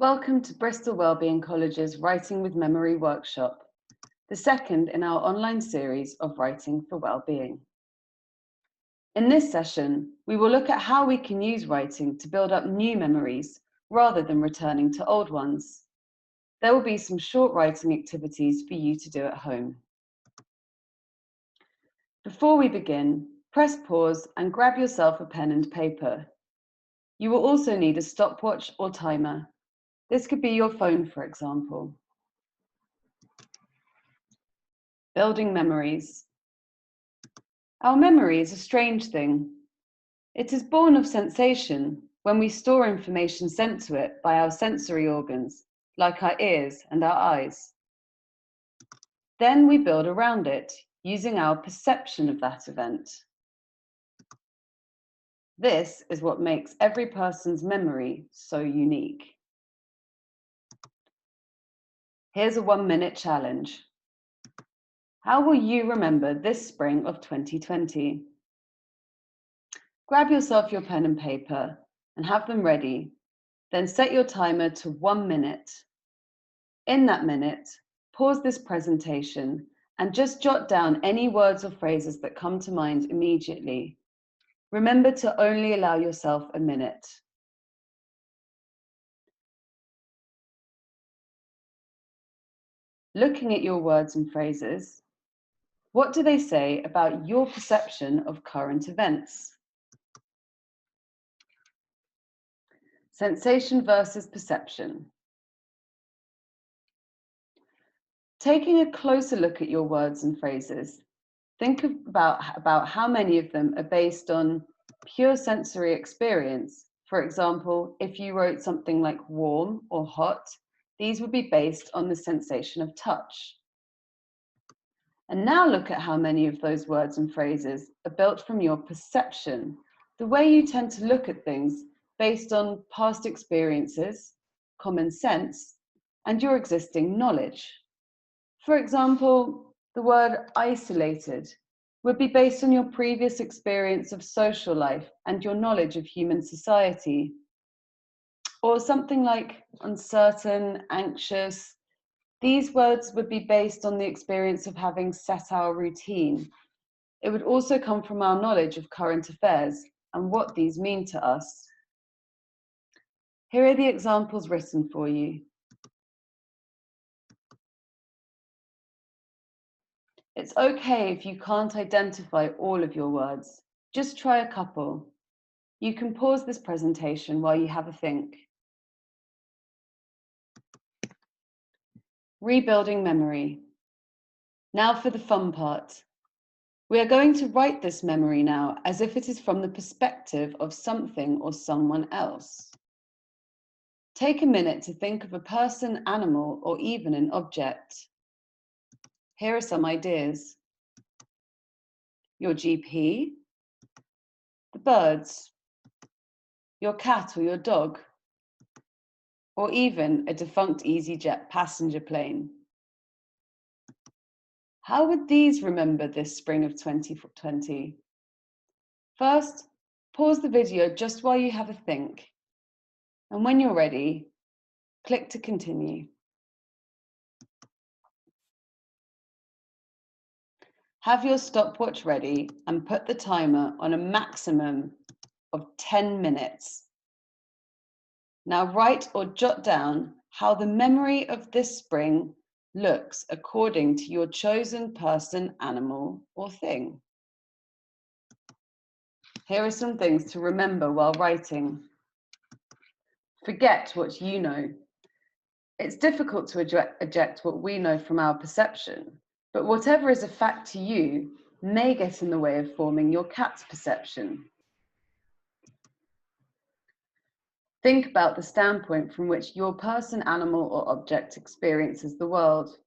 Welcome to Bristol Wellbeing College's Writing with Memory workshop, the second in our online series of Writing for Wellbeing. In this session, we will look at how we can use writing to build up new memories rather than returning to old ones. There will be some short writing activities for you to do at home. Before we begin, press pause and grab yourself a pen and paper. You will also need a stopwatch or timer. This could be your phone, for example. Building memories. Our memory is a strange thing. It is born of sensation when we store information sent to it by our sensory organs, like our ears and our eyes. Then we build around it using our perception of that event. This is what makes every person's memory so unique. Here's a 1-minute challenge. How will you remember this spring of 2020? Grab yourself your pen and paper and have them ready. Then set your timer to 1 minute. In that minute, pause this presentation and just jot down any words or phrases that come to mind immediately. Remember to only allow yourself a minute. Looking at your words and phrases, what do they say about your perception of current events? Sensation versus perception. Taking a closer look at your words and phrases, think about how many of them are based on pure sensory experience. For example, if you wrote something like warm or hot, these would be based on the sensation of touch. And now look at how many of those words and phrases are built from your perception, the way you tend to look at things based on past experiences, common sense, and your existing knowledge. For example, the word isolated would be based on your previous experience of social life and your knowledge of human society. Or something like uncertain, anxious. These words would be based on the experience of having set our routine. It would also come from our knowledge of current affairs and what these mean to us. Here are the examples written for you. It's okay if you can't identify all of your words. Just try a couple. You can pause this presentation while you have a think. Rebuilding memory. Now for the fun part. We are going to write this memory now as if it is from the perspective of something or someone else. Take a minute to think of a person, animal, or even an object. Here are some ideas. Your GP, the birds, your cat or your dog, or even a defunct EasyJet passenger plane. How would these remember this spring of 2020? First, pause the video just while you have a think. And when you're ready, click to continue. Have your stopwatch ready and put the timer on a maximum of 10 minutes. Now write or jot down how the memory of this spring looks according to your chosen person, animal, or thing. Here are some things to remember while writing. Forget what you know. It's difficult to eject what we know from our perception, but whatever is a fact to you may get in the way of forming your cat's perception. Think about the standpoint from which your person, animal, or object experiences the world.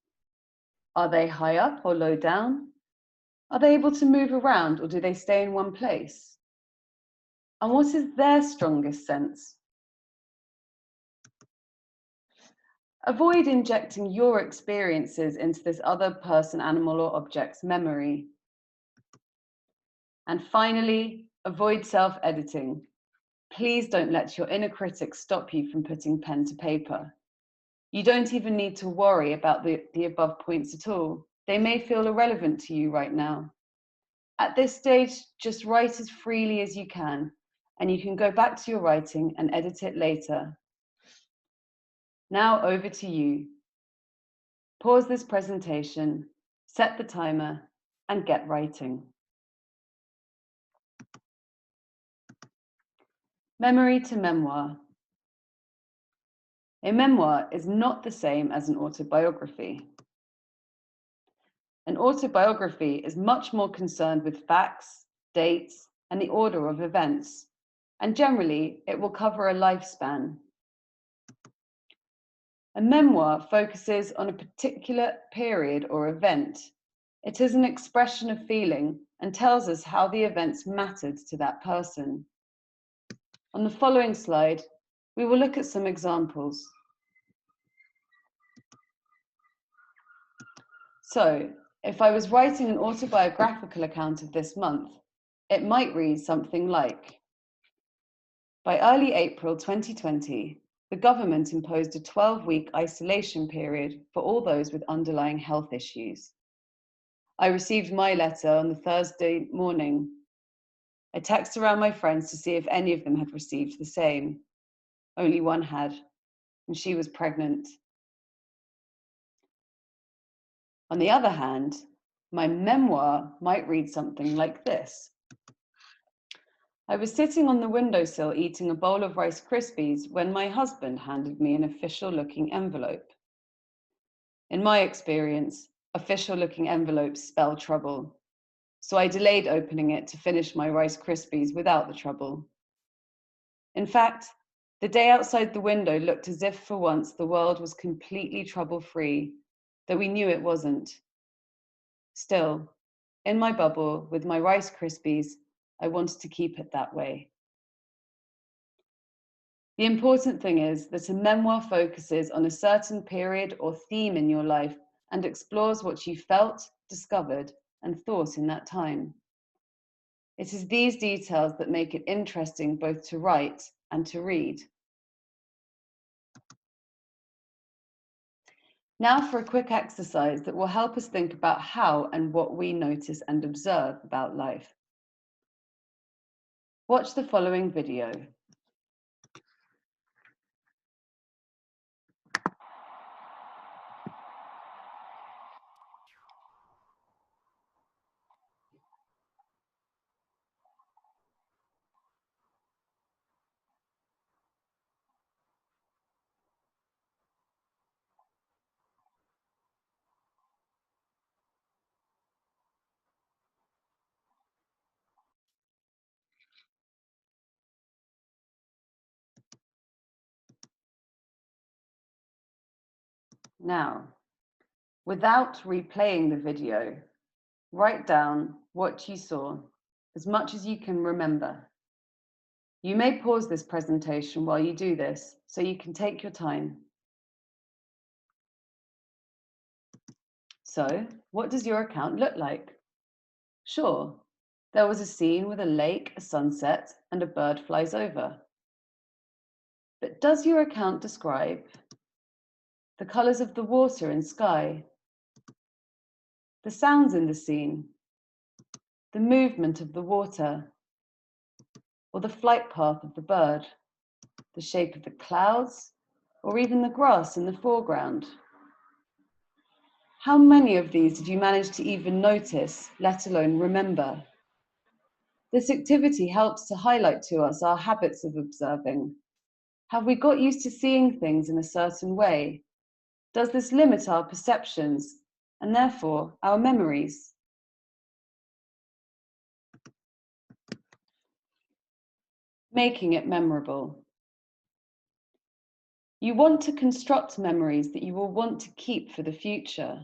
Are they high up or low down? Are they able to move around or do they stay in one place? And what is their strongest sense? Avoid injecting your experiences into this other person, animal, or object's memory. And finally, avoid self-editing. Please don't let your inner critic stop you from putting pen to paper. You don't even need to worry about the above points at all. They may feel irrelevant to you right now. At this stage, just write as freely as you can, and you can go back to your writing and edit it later. Now over to you. Pause this presentation, set the timer, and get writing. Memory to memoir. A memoir is not the same as an autobiography. An autobiography is much more concerned with facts, dates, and the order of events, and generally it will cover a lifespan. A memoir focuses on a particular period or event. It is an expression of feeling and tells us how the events mattered to that person. On the following slide, we will look at some examples. So, if I was writing an autobiographical account of this month, it might read something like, by early April 2020, the government imposed a 12-week isolation period for all those with underlying health issues. I received my letter on the Thursday morning. I texted around my friends to see if any of them had received the same. Only one had, and she was pregnant. On the other hand, my memoir might read something like this. I was sitting on the windowsill eating a bowl of Rice Krispies when my husband handed me an official-looking envelope. In my experience, official-looking envelopes spell trouble, so I delayed opening it to finish my Rice Krispies without the trouble. In fact, the day outside the window looked as if for once the world was completely trouble-free, though we knew it wasn't. Still, in my bubble with my Rice Krispies, I wanted to keep it that way. The important thing is that a memoir focuses on a certain period or theme in your life and explores what you felt, discovered, and thought in that time. It is these details that make it interesting both to write and to read. Now for a quick exercise that will help us think about how and what we notice and observe about life. Watch the following video. Now, without replaying the video, write down what you saw, as much as you can remember. You may pause this presentation while you do this, so you can take your time. So, what does your account look like? Sure, there was a scene with a lake, a sunset, and a bird flies over. But does your account describe the colours of the water and sky, the sounds in the scene, the movement of the water, or the flight path of the bird, the shape of the clouds, or even the grass in the foreground? How many of these did you manage to even notice, let alone remember? This activity helps to highlight to us our habits of observing. Have we got used to seeing things in a certain way? Does this limit our perceptions and therefore our memories? Making it memorable. You want to construct memories that you will want to keep for the future.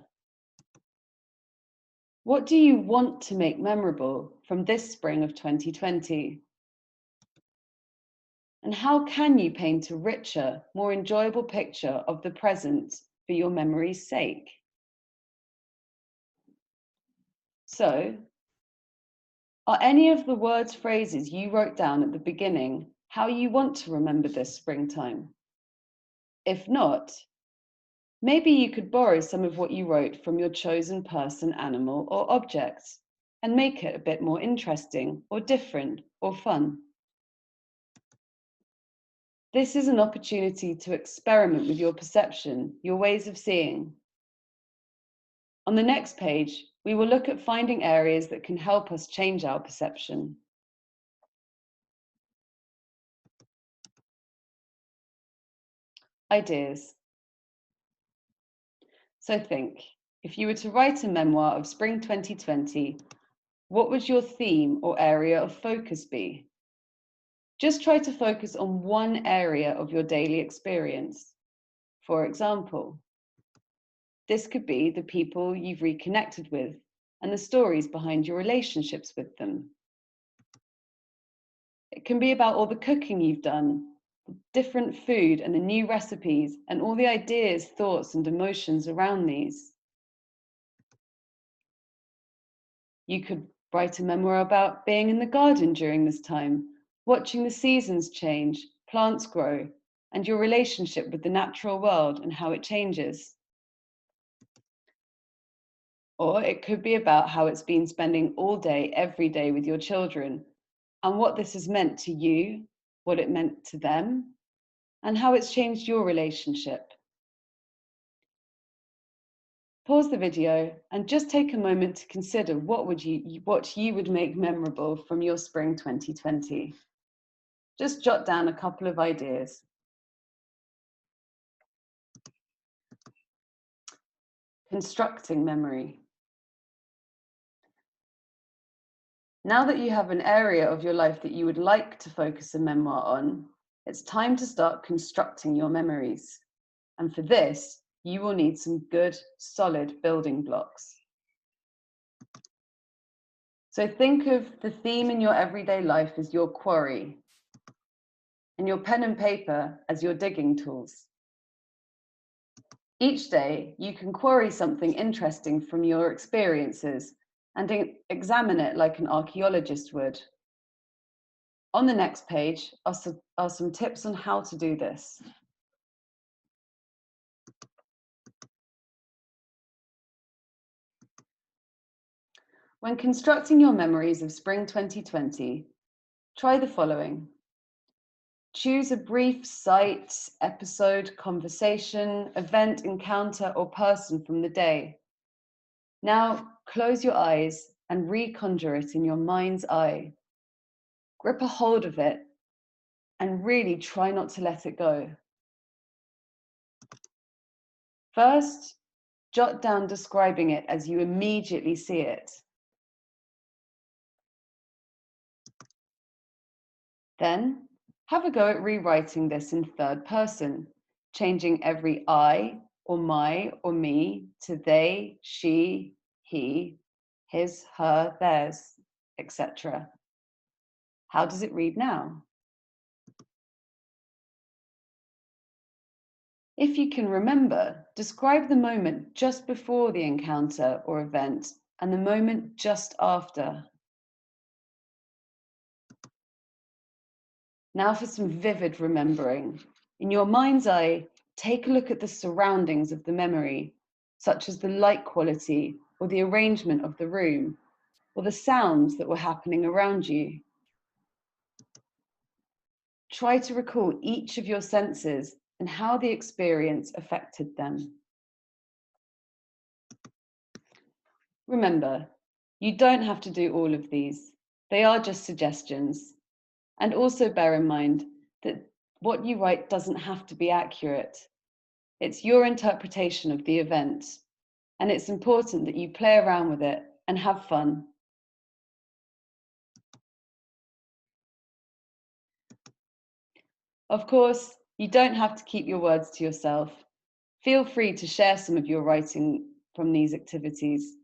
What do you want to make memorable from this spring of 2020? And how can you paint a richer, more enjoyable picture of the present for your memory's sake? So, are any of the words, phrases you wrote down at the beginning how you want to remember this springtime. If not, maybe you could borrow some of what you wrote from your chosen person, animal, or object and make it a bit more interesting or different or fun. This is an opportunity to experiment with your perception, your ways of seeing. On the next page, we will look at finding areas that can help us change our perception. Ideas. So think, if you were to write a memoir of spring 2020, what would your theme or area of focus be? Just try to focus on one area of your daily experience. For example, this could be the people you've reconnected with and the stories behind your relationships with them. It can be about all the cooking you've done, the different food and the new recipes, and all the ideas, thoughts, and emotions around these. You could write a memoir about being in the garden during this time, watching the seasons change, plants grow, and your relationship with the natural world and how it changes. Or it could be about how it's been spending all day, every day with your children, and what this has meant to you, what it meant to them, and how it's changed your relationship. Pause the video and just take a moment to consider what you would make memorable from your spring 2020. Just jot down a couple of ideas. Constructing memory. Now that you have an area of your life that you would like to focus a memoir on, it's time to start constructing your memories. And for this, you will need some good, solid building blocks. So think of the theme in your everyday life as your quarry, and your pen and paper as your digging tools. Each day, you can quarry something interesting from your experiences and examine it like an archaeologist would. On the next page are some tips on how to do this. When constructing your memories of spring 2020, try the following. Choose a brief sight, episode, conversation, event, encounter, or person from the day. Now close your eyes and reconjure it in your mind's eye. Grip a hold of it and really try not to let it go. First, jot down describing it as you immediately see it. Then, have a go at rewriting this in third person, changing every I or my or me to they, she, he, his, her, theirs, etc. How does it read now? If you can remember, describe the moment just before the encounter or event and the moment just after. Now for some vivid remembering. In your mind's eye, take a look at the surroundings of the memory, such as the light quality or the arrangement of the room, or the sounds that were happening around you. Try to recall each of your senses and how the experience affected them. Remember, you don't have to do all of these. They are just suggestions. And also bear in mind that what you write doesn't have to be accurate. It's your interpretation of the event, and it's important that you play around with it and have fun. Of course, you don't have to keep your words to yourself. Feel free to share some of your writing from these activities.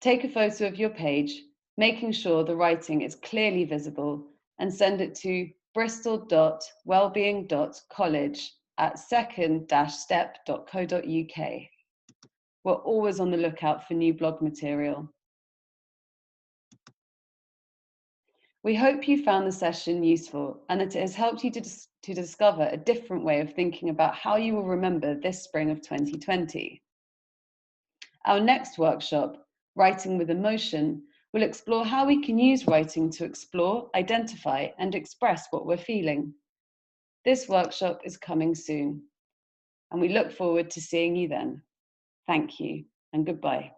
Take a photo of your page, making sure the writing is clearly visible, and send it to bristol.wellbeing.college@second-step.co.uk. We're always on the lookout for new blog material. We hope you found the session useful and that it has helped you to discover a different way of thinking about how you will remember this spring of 2020. Our next workshop, Writing with Emotion, will explore how we can use writing to explore, identify, and express what we're feeling. This workshop is coming soon, and we look forward to seeing you then. Thank you, and goodbye.